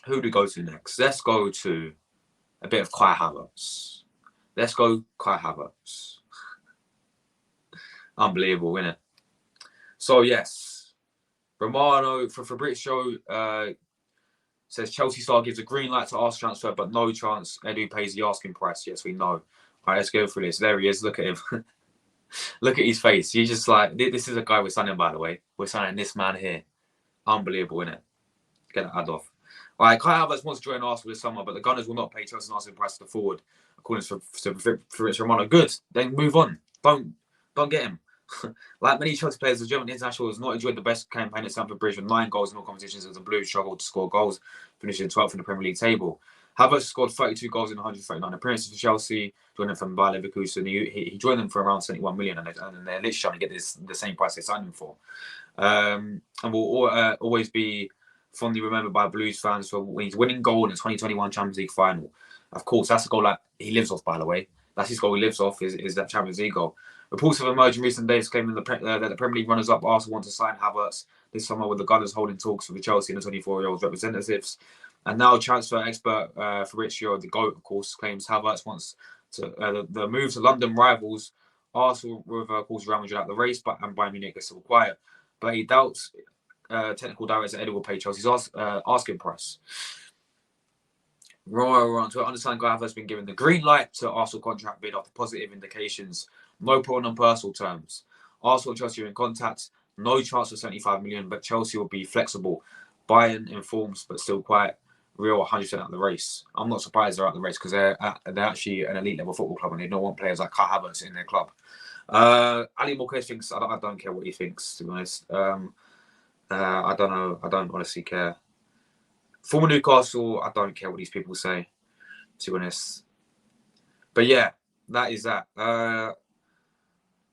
Who do we go to next? Let's go to a bit of Kai Havertz. Let's go Kai Havertz. Unbelievable, isn't it? So yes, Romano for Fabrizio says Chelsea star gives a green light to Arsenal transfer, but no chance Edu pays the asking price. Yes, we know. All right, let's go through this. There he is. Look at him. Look at his face. He's just like, this is a guy we're signing, by the way. We're signing this man here. Unbelievable, isn't it? Get that ad off. All right, Kai Havertz wants to join Arsenal this summer, but the Gunners will not pay Chelsea an asking price to the forward, according to Fabrizio Romano. Good. Then move on. Don't get him. Like many Chelsea players, the German international has not enjoyed the best campaign at Stamford Bridge with 9 goals in all competitions as the Blues struggled to score goals, finishing 12th in the Premier League table. Havertz scored 32 goals in 139 appearances for Chelsea, joining from Bayer Leverkusen. He joined them for around 71 million, and they're literally trying to get the same price they signed him for. And will always be fondly remembered by Blues fans for his winning goal in the 2021 Champions League final. Of course, that's a goal that he lives off, by the way. That's his goal he lives off, is that Champions League goal. Reports have emerged in recent days claiming that the Premier League runners-up Arsenal want to sign Havertz this summer, with the Gunners holding talks for the Chelsea and the 24-year-old representatives. And now transfer expert Fabrizio, the GOAT, of course, claims Havertz wants to the move to London rivals Arsenal, with, of course, Real Madrid out the race, and Bayern Munich is still quiet. But he doubts technical director Edu will pay Chelsea's asking price. Romano, to understand, Guy has been given the green light to Arsenal contract bid after positive indications. No problem on personal terms. Arsenal and Chelsea are in contact. No chance of 75 million, but Chelsea will be flexible. Bayern informs, but still quiet. Real 100% out of the race. I'm not surprised they're out of the race because they're actually an elite level football club and they don't want players like Kai Havertz in their club. Ali Morquez thinks, I don't care what he thinks, to be honest. I don't know. I don't honestly care. Former Newcastle, I don't care what these people say, to be honest. But yeah, that is that.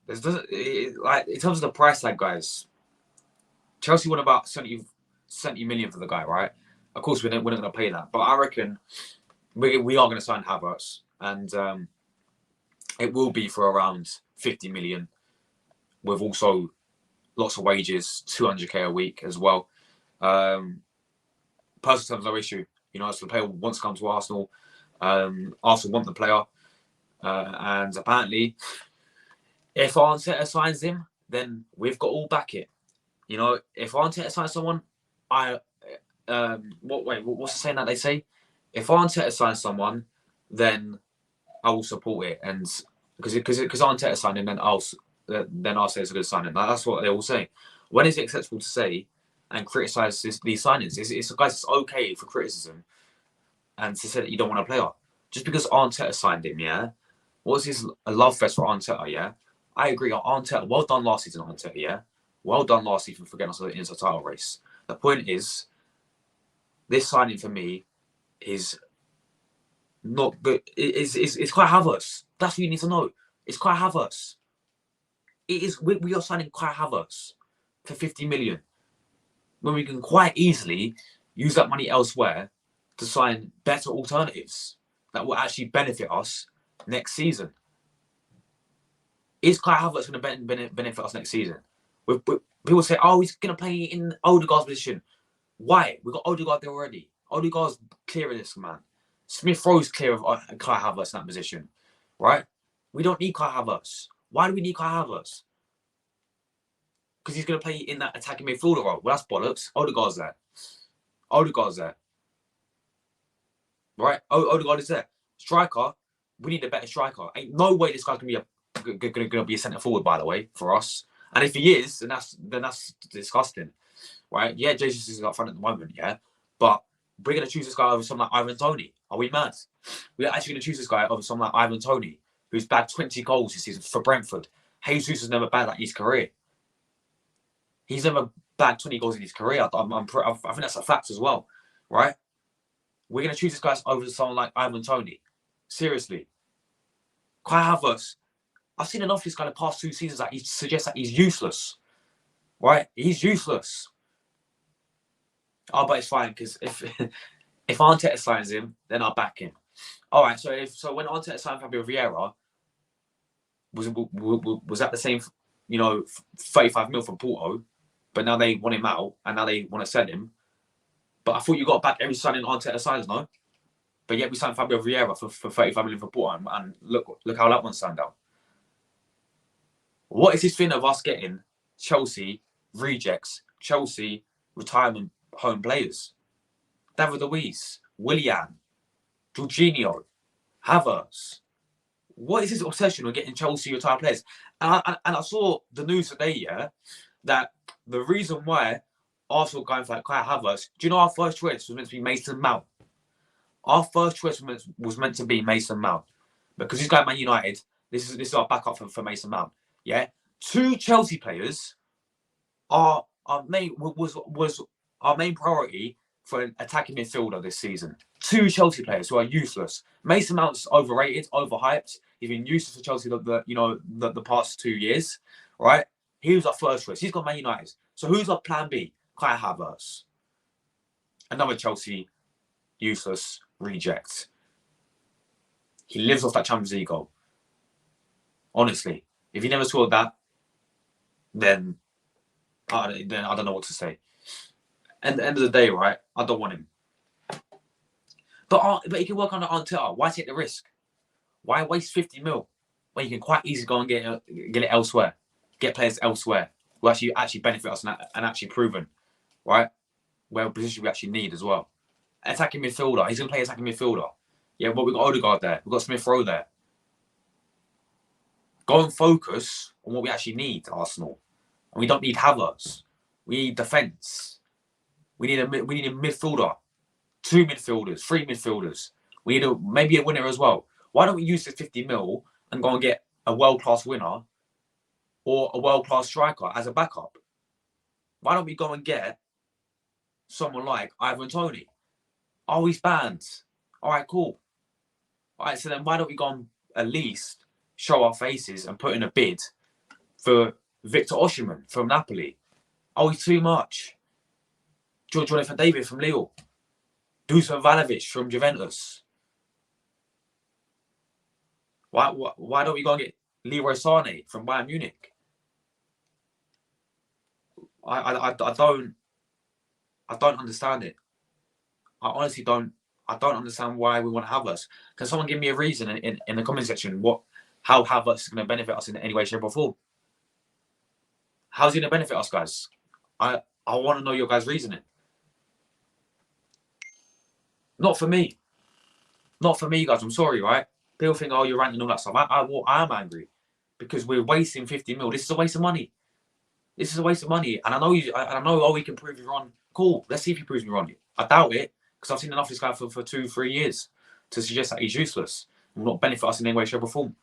Like in terms of the price tag, guys, Chelsea won about 70 million for the guy, right? Of course, we're not going to pay that, but I reckon we are going to sign Havertz, and it will be for around 50 million, with also lots of wages, 200k a week as well. Personal terms, no issue. You know, as the player wants to come to Arsenal, Arsenal want the player, and apparently, if Arteta signs him, then we've got all back it. You know, if Arteta signs someone, what's the saying that they say? If Arteta signs someone, then I will support it, and because Arteta signed him, then I'll say it's a good signing. That's what they all say. When is it acceptable to say and criticise these signings? It's guys, it's okay for criticism and to say that you don't want a player just because Arteta signed him. Yeah, what's his love fest for Arteta? Yeah, I agree. Arteta, well done last season, Arteta. Yeah, well done last season for getting us into the title race. The point is, this signing for me is not good. It's Kai Havertz. That's what you need to know. It's Kai Havertz. It is. We are signing Kai Havertz for 50 million when we can quite easily use that money elsewhere to sign better alternatives that will actually benefit us next season. Is Kai Havertz going to benefit us next season? People say, oh, he's going to play in Odegaard's position. Why? We've got Odegaard there already. Odegaard's clear of this, man. Smith Rowe's clear of Kai Havertz in that position, right? We don't need Kai Havertz. Why do we need Kai Havertz? Because he's going to play in that attacking midfielder role. Well, that's bollocks. Odegaard's there. Right? Odegaard is there. Striker, we need a better striker. Ain't no way this guy's going to be a centre forward, by the way, for us. And if he is, then that's disgusting, right? Yeah, Jesus is up front at the moment, yeah, but we're going to choose this guy over someone like Ivan Toney. Are we mad? We're actually going to choose this guy over someone like Ivan Toney, who's bagged 20 goals this season for Brentford. Jesus has never bagged that in his career. He's never bagged 20 goals in his career. I think that's a fact as well, right? We're going to choose this guy over someone like Ivan Toney. Seriously. Kai Havertz, I've seen enough of this guy the past 2 seasons that he suggests that he's useless, right? He's useless. Oh, but it's fine because if Arteta signs him, then I'll back him. All right. So when Arteta signed Fabio Vieira, was that the same? 35 mil from Porto, but now they want him out and now they want to sell him. But I thought you got back every signing Arteta signs, no? But yet we signed Fabio Vieira for 35 million for Porto, and look how that one signed out. What is this thing of us getting Chelsea rejects, Chelsea retirement home players? David Luiz, Willian, Jorginho, Havertz. What is this obsession with getting Chelsea retired players? And I saw the news today, yeah, that the reason why Arsenal going for like Kai Havertz, do you know our first choice was meant to be Mason Mount? Our first choice was meant to be Mason Mount because he's going Man United. This is our backup for Mason Mount. Yeah, 2 Chelsea players are our main was our main priority for an attacking midfielder this season. 2 Chelsea players who are useless. Mason Mount's overrated, overhyped. He's been useless for Chelsea the past 2 years, right? He was our first choice. He's got Man United. So who's our plan B? Kai Havertz. Another Chelsea useless reject. He lives off that Champions League goal. Honestly, if he never scored that, then I don't know what to say. And at the end of the day, right, I don't want him. But he can work on the Arteta. Why take the risk? Why waste 50 mil when you can quite easily go and get it elsewhere, get players elsewhere who actually benefit us and actually proven, right? Where position we actually need as well. Attacking midfielder. He's going to play attacking midfielder. Yeah, well, we've got Odegaard there. We've got Smith Rowe there. Go and focus on what we actually need, Arsenal. And we don't need Havertz. We need defence. We need a midfielder. 2 midfielders. 3 midfielders. We need maybe a winner as well. Why don't we use this 50 mil and go and get a world-class winner or a world-class striker as a backup? Why don't we go and get someone like Ivan Toney? Oh, he's banned. All right, cool. All right, so then why don't we go and at least show our faces and put in a bid for Victor Osimhen from Napoli? Oh, he's too much. Jonathan David from Lille. Dusan Vlahovic from Juventus. Why don't we go and get Leroy Sané from Bayern Munich? I don't understand it. I honestly don't. I don't understand why we want to have us. Can someone give me a reason in the comment section how Havertz is going to benefit us in any way, shape, or form? How's he going to benefit us, guys? I want to know your guys' reasoning. Not for me. Not for me, guys. I'm sorry, right? People think, oh, you're ranting and all that stuff. I am angry because we're wasting 50 mil. This is a waste of money. This is a waste of money. And I know oh, we can prove you wrong. Cool. Let's see if he proves me wrong. I doubt it because I've seen enough of this guy for 2-3 years to suggest that he's useless and will not benefit us in any way, shape, or form.